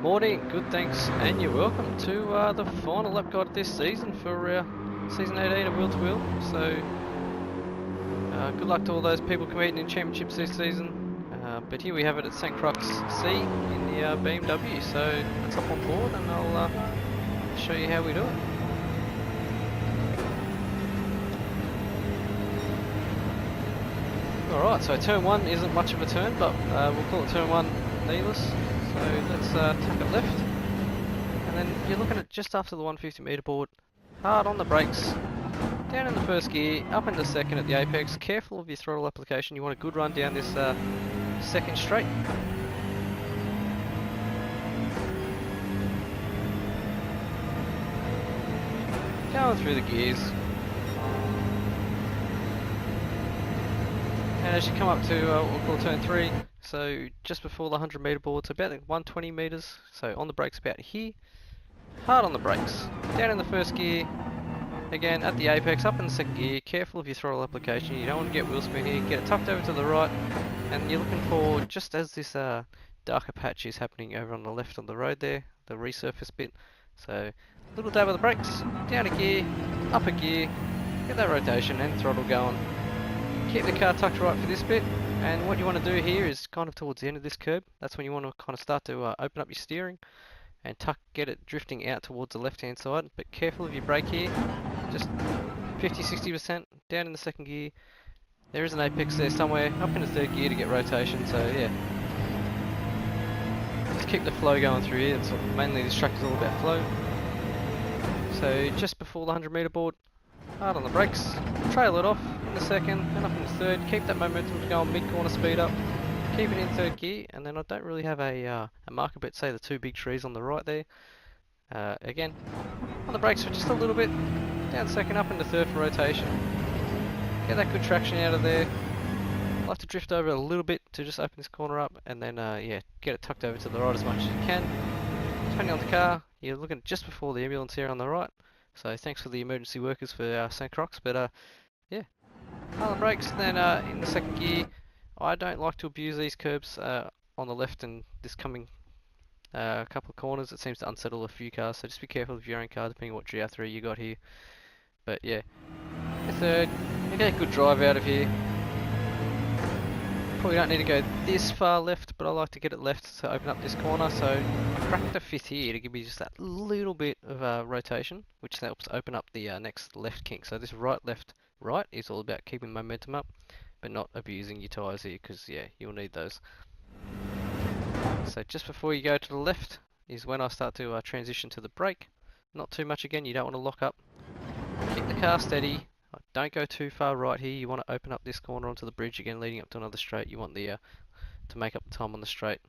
Morning, good thanks, and you're welcome to the final lap guide of this season for season 18 of Wheel to Wheel. So, good luck to all those people competing in championships this season. But here we have it at Sainte Croix C in the BMW. So let's hop on board and I'll show you how we do it. Alright, so turn 1 isn't much of a turn, but we'll call it turn 1 needless. So let's tuck it left, and then you're looking at just after the 150 metre board, hard on the brakes, down in the first gear, up into second at the apex, careful of your throttle application. You want a good run down this second straight. Going through the gears. And as you come up to what we'll call turn 3, so just before the 100 metre board, so about 120 metres, so on the brakes about here, hard on the brakes, down in the first gear, again at the apex, up in the second gear, careful of your throttle application. You don't want to get wheel spin here, get it tucked over to the right, and you're looking for, just as this darker patch is happening over on the left on the road there, the resurface bit, so little dab of the brakes, down a gear, up a gear, get that rotation and throttle going. Keep the car tucked right for this bit, and what you want to do here is kind of towards the end of this curb. That's when you want to kind of start to open up your steering and get it drifting out towards the left hand side, but careful of your brake here, just 50-60% down in the second gear. There is an apex there somewhere, up in the third gear to get rotation, so yeah. Just keep the flow going through here. It's mainly this track is all about flow. So just before the 100 metre board, hard on the brakes, trail it off in the second, and up in the third, keep that momentum going mid-corner, speed up, keep it in third gear, and then I don't really have a marker, but say the two big trees on the right there. Again, on the brakes for just a little bit, down second, up into third for rotation. Get that good traction out of there. I like to drift over a little bit to just open this corner up, and then yeah, get it tucked over to the right as much as you can. Depending on the car, you're looking just before the ambulance here on the right. So thanks for the emergency workers for Sainte Croix, but yeah, hard on brakes. Then in the second gear, I don't like to abuse these curbs on the left and this coming couple of corners. It seems to unsettle a few cars, so just be careful of your own car depending on what GR3 you got here. But yeah, the third, you get a good drive out of here. Probably don't need to go this far left, but I like to get it left to open up this corner, so I cracked the fifth here to give you just that little bit of rotation, which helps open up the next left kink. So this right, left, right is all about keeping momentum up, but not abusing your tyres here, because yeah, you'll need those. So just before you go to the left is when I start to transition to the brake. Not too much again, you don't want to lock up. Keep the car steady. Don't go too far right here. You want to open up this corner onto the bridge again, leading up to another straight. You want the to make up the time on the straight.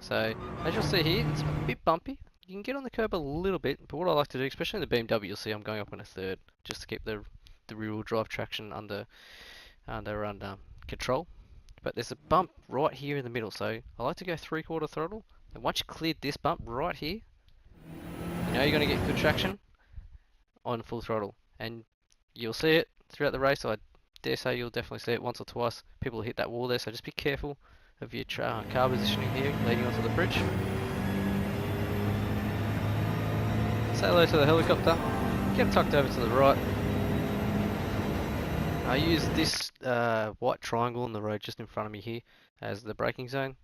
So as you'll see here, it's a bit bumpy. You can get on the curb a little bit, but what I like to do, especially in the BMW, you'll see I'm going up in a third just to keep the rear-wheel drive traction under control. But there's a bump right here in the middle, so I like to go 3/4 throttle. And once you cleared this bump right here, you know you're going to get good traction on full throttle, and you'll see it throughout the race. I dare say you'll definitely see it once or twice. People hit that wall there, so just be careful of your car positioning here leading onto the bridge. Say hello to the helicopter. Get it tucked over to the right. I use this white triangle on the road just in front of me here as the braking zone.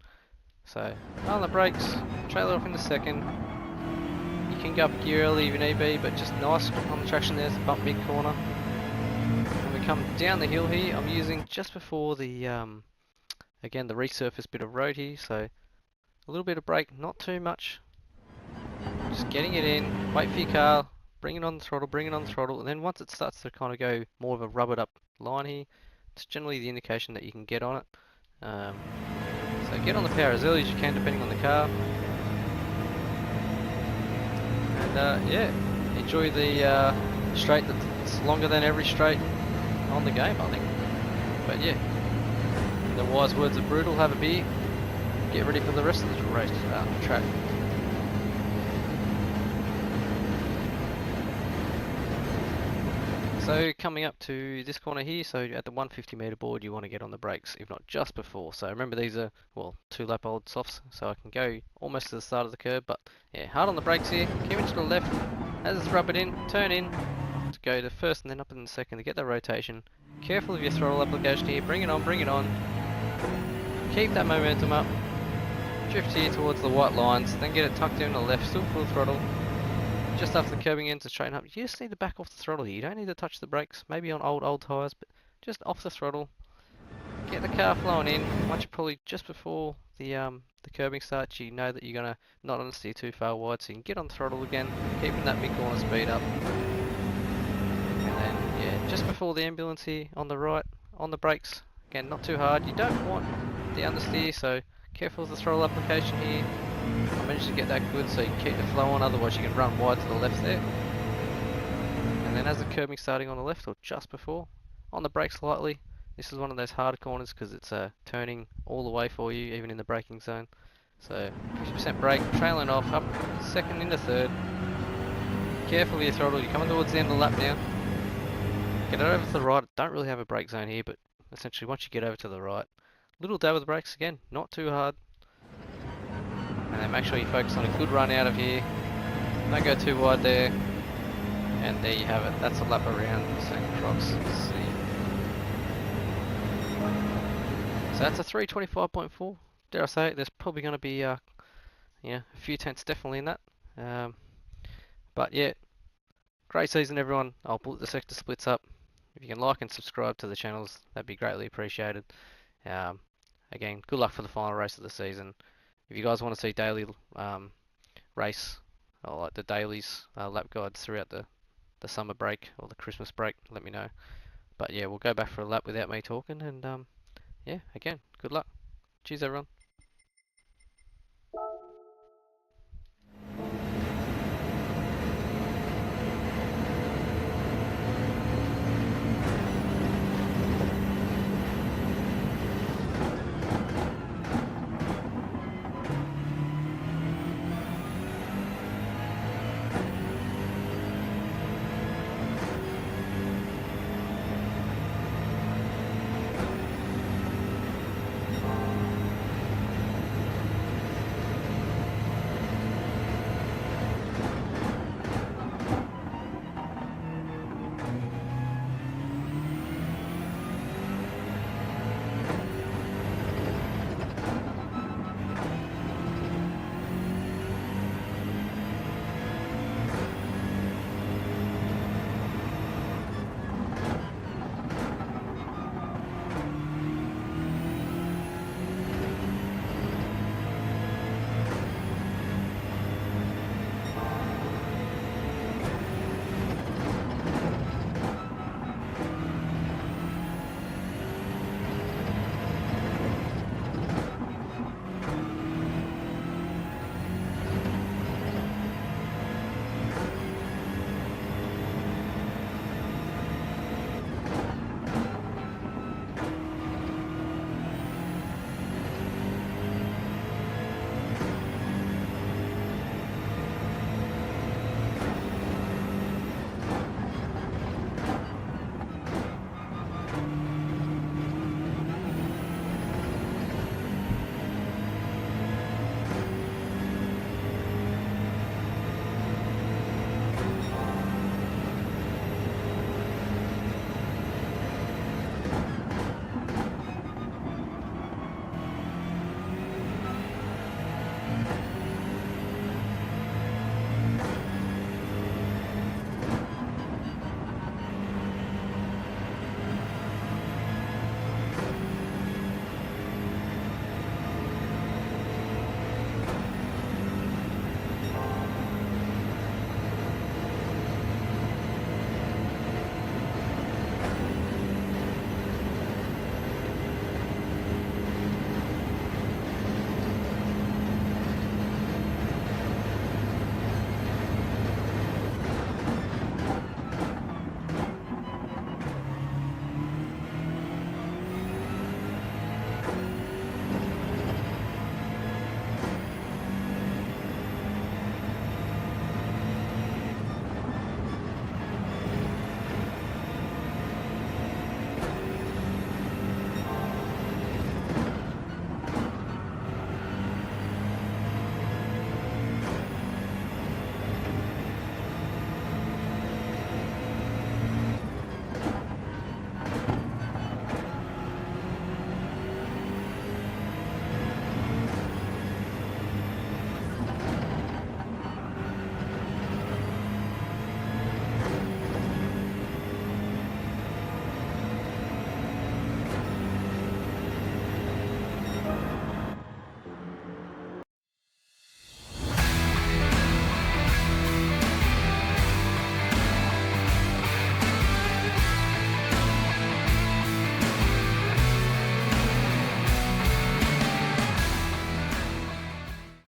So on the brakes, trailer off in the second. You can go up gear early if you need be, but just nice on the traction there's the bump mid corner. When we come down the hill here, I'm using just before the again the resurfaced bit of road here, so a little bit of brake, not too much. Just getting it in, wait for your car, bring it on the throttle, and then once it starts to kind of go more of a rubbered up line here, it's generally the indication that you can get on it. So get on the power as early as you can depending on the car. And yeah, enjoy the straight that's longer than every straight on the game, I think. But yeah, in the wise words of Brutal, have a beer, get ready for the rest of the race track. So coming up to this corner here, so at the 150 meter board you want to get on the brakes, if not just before. So remember these are, well, 2 lap old softs, so I can go almost to the start of the curb, but yeah, hard on the brakes here, keep it to the left, as it's rub it in, turn in, to go to first and then up in the second to get that rotation. Careful of your throttle application here, bring it on, keep that momentum up, drift here towards the white lines, then get it tucked in to the left, still full throttle. Just after the curbing in to straighten up, you just need to back off the throttle here. You don't need to touch the brakes, maybe on old tyres, but just off the throttle. Get the car flowing in. Once you're probably just before the curbing starts, you know that you're gonna not want to steer too far wide, so you can get on the throttle again, keeping that mid corner speed up. And then yeah, just before the ambulance here on the right, on the brakes. Again, not too hard. You don't want the understeer, so careful of the throttle application here. I managed to get that good so you can keep the flow on, otherwise you can run wide to the left there. And then as the curbing starting on the left, or just before, on the brakes lightly. This is one of those hard corners because it's turning all the way for you, even in the braking zone. So 50% brake, trailing off, up second into third. Careful with your throttle, you're coming towards the end of the lap now. Get it over to the right, don't really have a brake zone here, but essentially once you get over to the right, little dab with the brakes again, not too hard. And then make sure you focus on a good run out of here. Don't go too wide there. And there you have it. That's a lap around Sainte Croix C. So that's a 325.4. Dare I say it, there's probably going to be yeah, a few tenths definitely in that. But yeah, great season everyone. I'll put the sector splits up. If you can like and subscribe to the channels, that'd be greatly appreciated. Again, good luck for the final race of the season. If you guys want to see daily race, or like the dailies, lap guides throughout the summer break or the Christmas break, let me know. But yeah, we'll go back for a lap without me talking, and yeah, again, good luck. Cheers everyone.